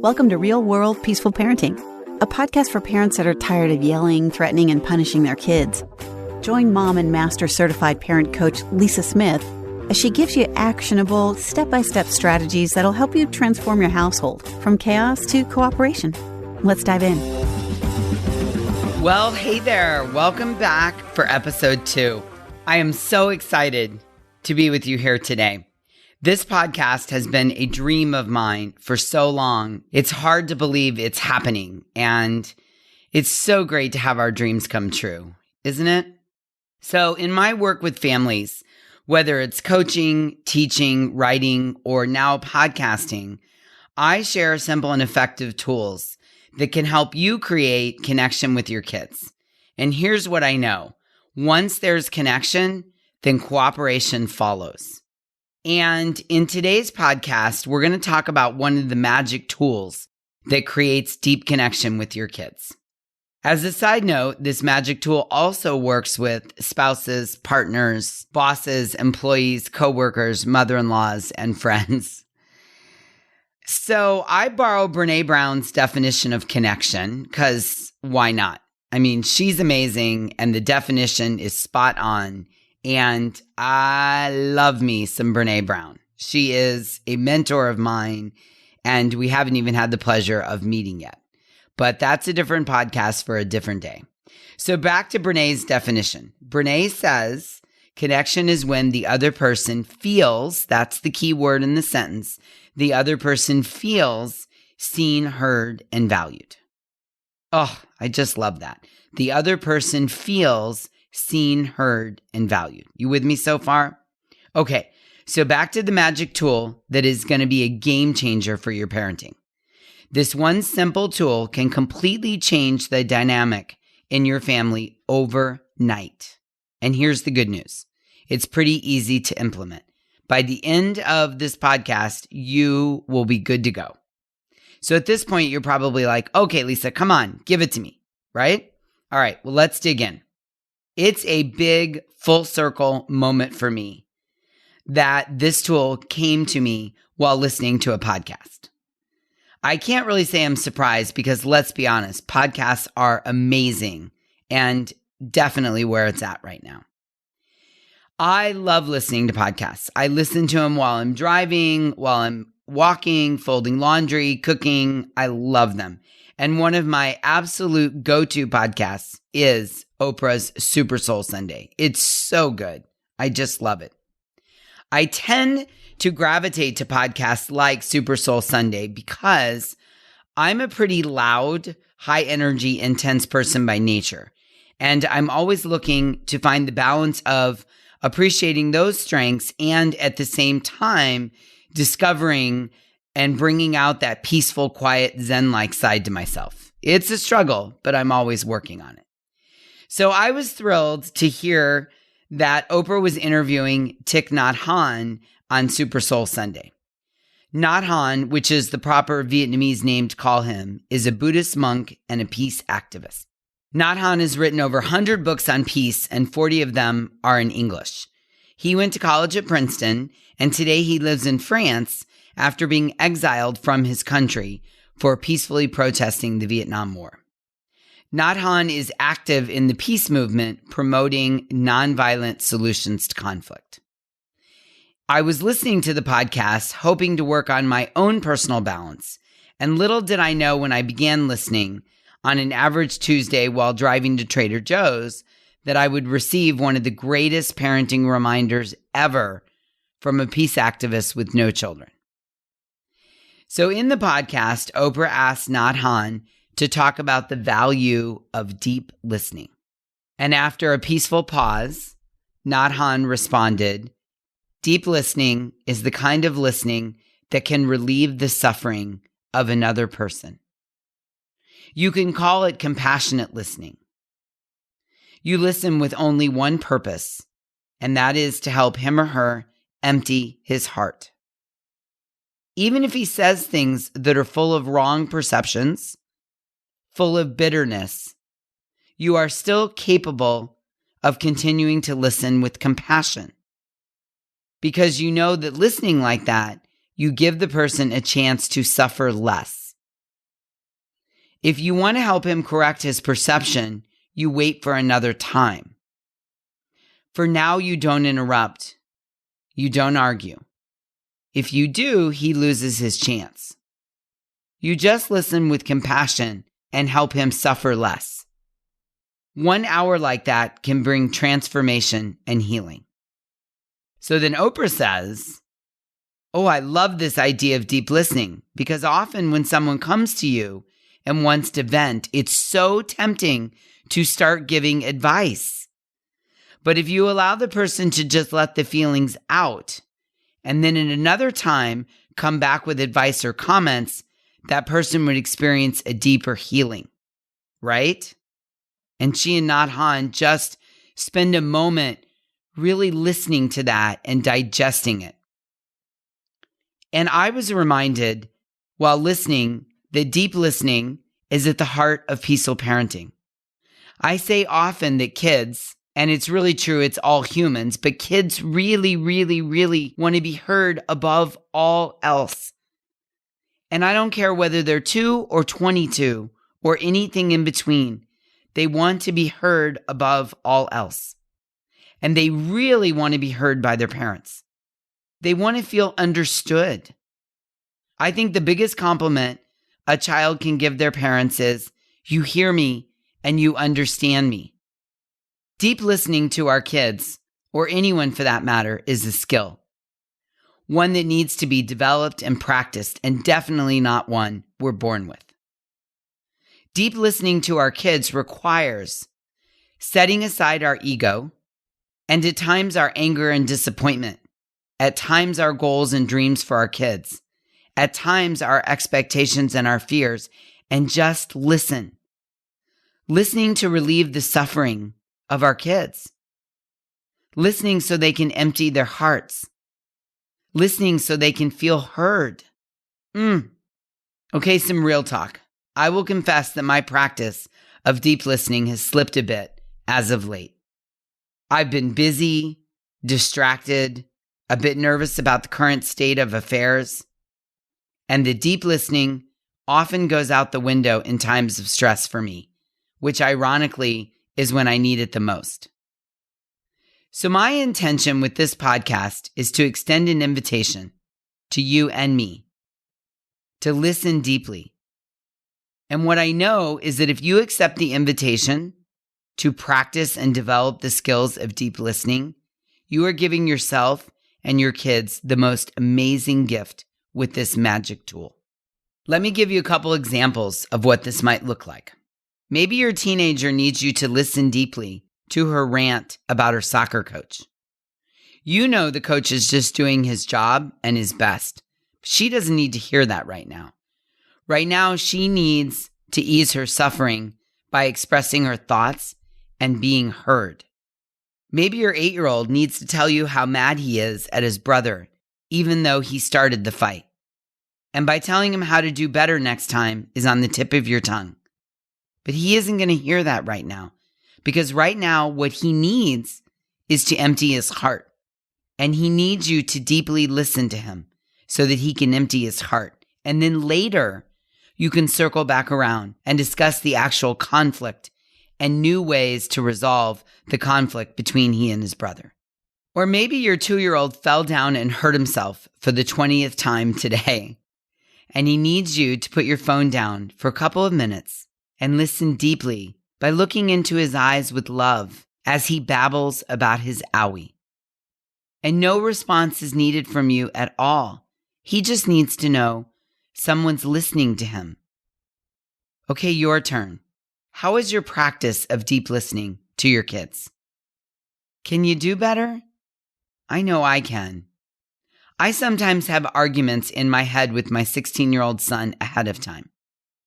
Welcome to Real World Peaceful Parenting, a podcast for parents that are tired of yelling, threatening, and punishing their kids. Join mom and master certified parent coach Lisa Smith as she gives you actionable, step-by-step strategies that'll help you transform your household from chaos to cooperation. Let's dive in. Well, hey there. Welcome back for episode 2. I am so excited to be with you here today. This podcast has been a dream of mine for so long. It's hard to believe it's happening, and it's so great to have our dreams come true, isn't it? So in my work with families, whether it's coaching, teaching, writing, or now podcasting, I share simple and effective tools that can help you create connection with your kids. And here's what I know. Once there's connection, then cooperation follows. And in today's podcast, we're going to talk about one of the magic tools that creates deep connection with your kids. As a side note, this magic tool also works with spouses, partners, bosses, employees, coworkers, mother-in-laws, and friends. So I borrow Brené Brown's definition of connection because why not? I mean, she's amazing and the definition is spot on. And I love me some Brené Brown. She is a mentor of mine, and we haven't even had the pleasure of meeting yet. But that's a different podcast for a different day. So back to Brené's definition. Brené says, connection is when the other person feels, that's the key word in the sentence, the other person feels seen, heard, and valued. Oh, I just love that. The other person feels seen, heard, and valued. You with me so far? Okay, so back to the magic tool that is going to be a game changer for your parenting. This one simple tool can completely change the dynamic in your family overnight. And here's the good news. It's pretty easy to implement. By the end of this podcast, you will be good to go. So at this point, you're probably like, okay, Lisa, come on, give it to me, right? All right, well, let's dig in. It's a big full circle moment for me that this tool came to me while listening to a podcast. I can't really say I'm surprised because let's be honest, podcasts are amazing and definitely where it's at right now. I love listening to podcasts. I listen to them while I'm driving, while I'm walking, folding laundry, cooking. I love them. And one of my absolute go-to podcasts is Oprah's Super Soul Sunday. It's so good. I just love it. I tend to gravitate to podcasts like Super Soul Sunday because I'm a pretty loud, high energy, intense person by nature. And I'm always looking to find the balance of appreciating those strengths and at the same time discovering and bringing out that peaceful, quiet, Zen-like side to myself. It's a struggle, but I'm always working on it. So I was thrilled to hear that Oprah was interviewing Thich Nhat Hanh on Super Soul Sunday. Nhat Hanh, which is the proper Vietnamese name to call him, is a Buddhist monk and a peace activist. Nhat Hanh has written over 100 books on peace, and 40 of them are in English. He went to college at Princeton, and today he lives in France after being exiled from his country for peacefully protesting the Vietnam War. Nhat Hanh is active in the peace movement, promoting nonviolent solutions to conflict. I was listening to the podcast, hoping to work on my own personal balance, and little did I know when I began listening on an average Tuesday while driving to Trader Joe's that I would receive one of the greatest parenting reminders ever from a peace activist with no children. So in the podcast, Oprah asked Nhat Hanh to talk about the value of deep listening. And after a peaceful pause, Nhat Hanh responded, "Deep listening is the kind of listening that can relieve the suffering of another person. You can call it compassionate listening. You listen with only one purpose, and that is to help him or her empty his heart. Even if he says things that are full of wrong perceptions, full of bitterness, you are still capable of continuing to listen with compassion. Because you know that listening like that, you give the person a chance to suffer less If you want to help him correct his perception, you wait for another time. For now, you don't interrupt. You don't argue. If you do, he loses his chance. You just listen with compassion and help him suffer less. 1 hour like that can bring transformation and healing. So then Oprah says, oh, I love this idea of deep listening, because often when someone comes to you and wants to vent, it's so tempting to start giving advice. But if you allow the person to just let the feelings out, and then in another time come back with advice or comments, that person would experience a deeper healing, right? And she and Nhat Hanh just spend a moment really listening to that and digesting it. And I was reminded while listening that deep listening is at the heart of peaceful parenting. I say often that kids, and it's really true, it's all humans, but kids really, really, really want to be heard above all else. And I don't care whether they're 2 or 22 or anything in between. They want to be heard above all else. And they really want to be heard by their parents. They want to feel understood. I think the biggest compliment a child can give their parents is, you hear me and you understand me. Deep listening to our kids, or anyone for that matter, is a skill. One that needs to be developed and practiced, and definitely not one we're born with. Deep listening to our kids requires setting aside our ego, and at times our anger and disappointment, at times our goals and dreams for our kids, at times our expectations and our fears, and just listen. Listening to relieve the suffering of our kids. Listening so they can empty their hearts. Listening so they can feel heard. Okay, some real talk. I will confess that my practice of deep listening has slipped a bit as of late. I've been busy, distracted, a bit nervous about the current state of affairs, and the deep listening often goes out the window in times of stress for me, which ironically is when I need it the most. So my intention with this podcast is to extend an invitation to you and me to listen deeply. And what I know is that if you accept the invitation to practice and develop the skills of deep listening, you are giving yourself and your kids the most amazing gift with this magic tool. Let me give you a couple examples of what this might look like. Maybe your teenager needs you to listen deeply to her rant about her soccer coach. You know the coach is just doing his job and his best. She doesn't need to hear that right now. Right now, she needs to ease her suffering by expressing her thoughts and being heard. Maybe your 8-year-old needs to tell you how mad he is at his brother, even though he started the fight. And by telling him how to do better next time is on the tip of your tongue. But he isn't going to hear that right now, because right now what he needs is to empty his heart. And he needs you to deeply listen to him so that he can empty his heart. And then later, you can circle back around and discuss the actual conflict and new ways to resolve the conflict between he and his brother. Or maybe your 2-year-old fell down and hurt himself for the 20th time today, and he needs you to put your phone down for a couple of minutes and listen deeply by looking into his eyes with love as he babbles about his owie. And no response is needed from you at all. He just needs to know someone's listening to him. Okay, your turn. How is your practice of deep listening to your kids? Can you do better? I know I can. I sometimes have arguments in my head with my 16-year-old son ahead of time.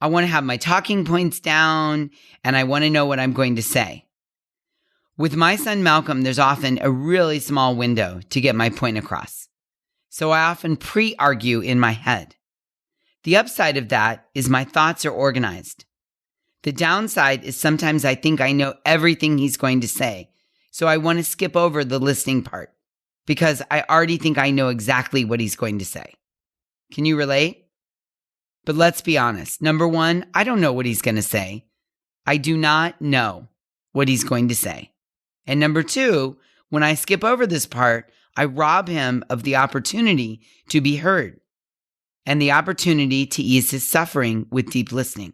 I want to have my talking points down, and I want to know what I'm going to say. With my son Malcolm, there's often a really small window to get my point across. So I often pre-argue in my head. The upside of that is my thoughts are organized. The downside is sometimes I think I know everything he's going to say, so I want to skip over the listening part because I already think I know exactly what he's going to say. Can you relate? But let's be honest. Number one, I don't know what he's going to say. I do not know what he's going to say. And number two, when I skip over this part, I rob him of the opportunity to be heard and the opportunity to ease his suffering with deep listening.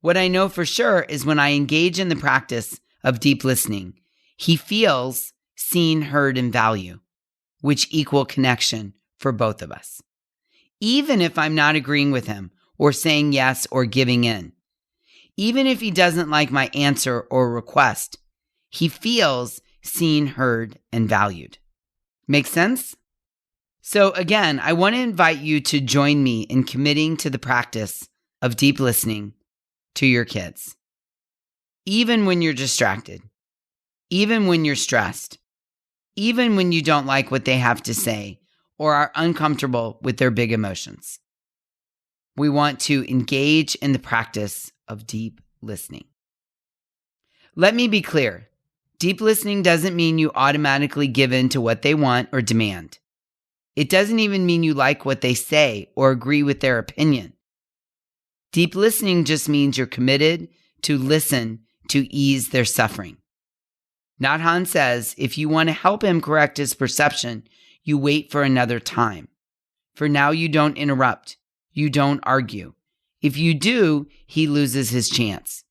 What I know for sure is when I engage in the practice of deep listening, he feels seen, heard, and value, which equal connection for both of us. Even if I'm not agreeing with him or saying yes or giving in, even if he doesn't like my answer or request, he feels seen, heard, and valued. Make sense? So again, I want to invite you to join me in committing to the practice of deep listening to your kids. Even when you're distracted, even when you're stressed, even when you don't like what they have to say or are uncomfortable with their big emotions. We want to engage in the practice of deep listening. Let me be clear. Deep listening doesn't mean you automatically give in to what they want or demand. It doesn't even mean you like what they say or agree with their opinion. Deep listening just means you're committed to listen to ease their suffering. Nat Hanh says, if you want to help him correct his perception, you wait for another time. For now, you don't interrupt. You don't argue. If you do, he loses his chance.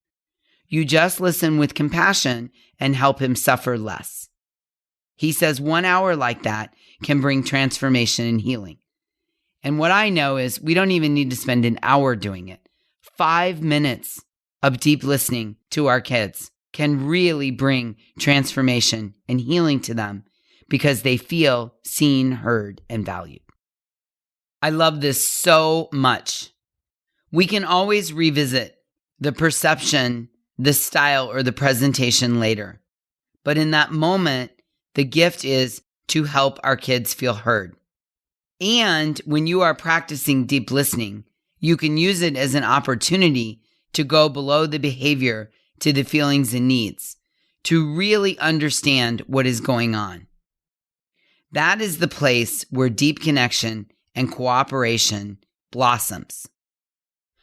You just listen with compassion and help him suffer less. He says 1 hour like that can bring transformation and healing. And what I know is we don't even need to spend an hour doing it. 5 minutes of deep listening to our kids can really bring transformation and healing to them because they feel seen, heard, and valued. I love this so much. We can always revisit the perception, the style, or the presentation later. But in that moment, the gift is to help our kids feel heard. And when you are practicing deep listening, you can use it as an opportunity to go below the behavior to the feelings and needs, to really understand what is going on. That is the place where deep connection and cooperation blossoms.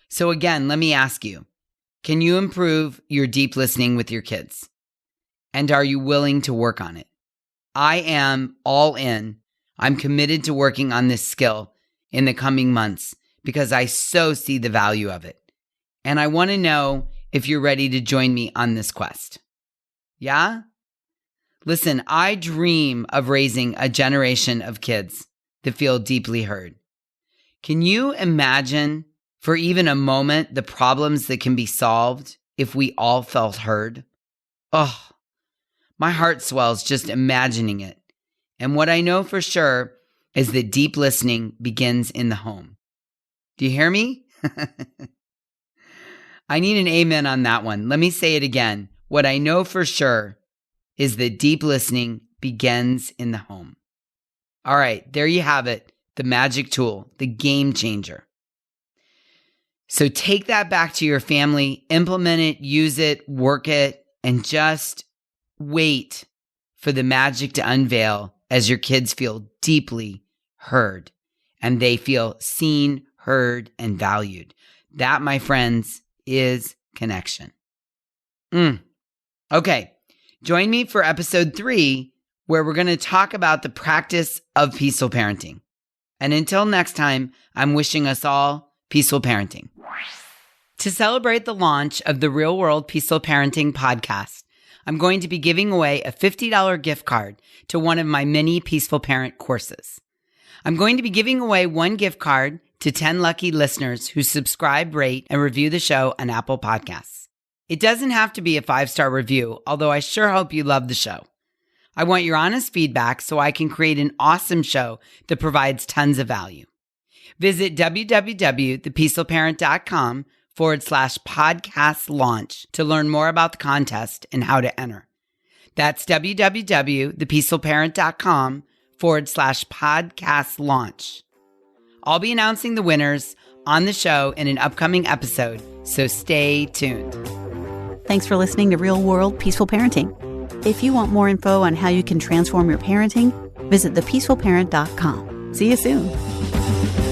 So again, let me ask you, can you improve your deep listening with your kids? And are you willing to work on it? I am all in. I'm committed to working on this skill in the coming months because I so see the value of it. And I want to know if you're ready to join me on this quest. Yeah? Listen, I dream of raising a generation of kids that feel deeply heard. Can you imagine for even a moment the problems that can be solved if we all felt heard? Oh, my heart swells just imagining it. And what I know for sure is that deep listening begins in the home. Do you hear me? I need an amen on that one. Let me say it again. What I know for sure is that deep listening begins in the home. All right, there you have it. The magic tool, the game changer. So take that back to your family, implement it, use it, work it, and just wait for the magic to unveil as your kids feel deeply heard and they feel seen, heard, and valued. That, my friends, is connection. Okay, join me for episode 3, where we're going to talk about the practice of peaceful parenting. And until next time, I'm wishing us all peaceful parenting. To celebrate the launch of the Real World Peaceful Parenting podcast, I'm going to be giving away a $50 gift card to one of my many Peaceful Parent courses. I'm going to be giving away one gift card to 10 lucky listeners who subscribe, rate, and review the show on Apple Podcasts. It doesn't have to be a 5-star review, although I sure hope you love the show. I want your honest feedback so I can create an awesome show that provides tons of value. Visit www.thepeacefulparent.com/podcast launch to learn more about the contest and how to enter. That's www.thepeacefulparent.com/podcast launch. I'll be announcing the winners on the show in an upcoming episode, so stay tuned. Thanks for listening to Real World Peaceful Parenting. If you want more info on how you can transform your parenting, visit thepeacefulparent.com. See you soon.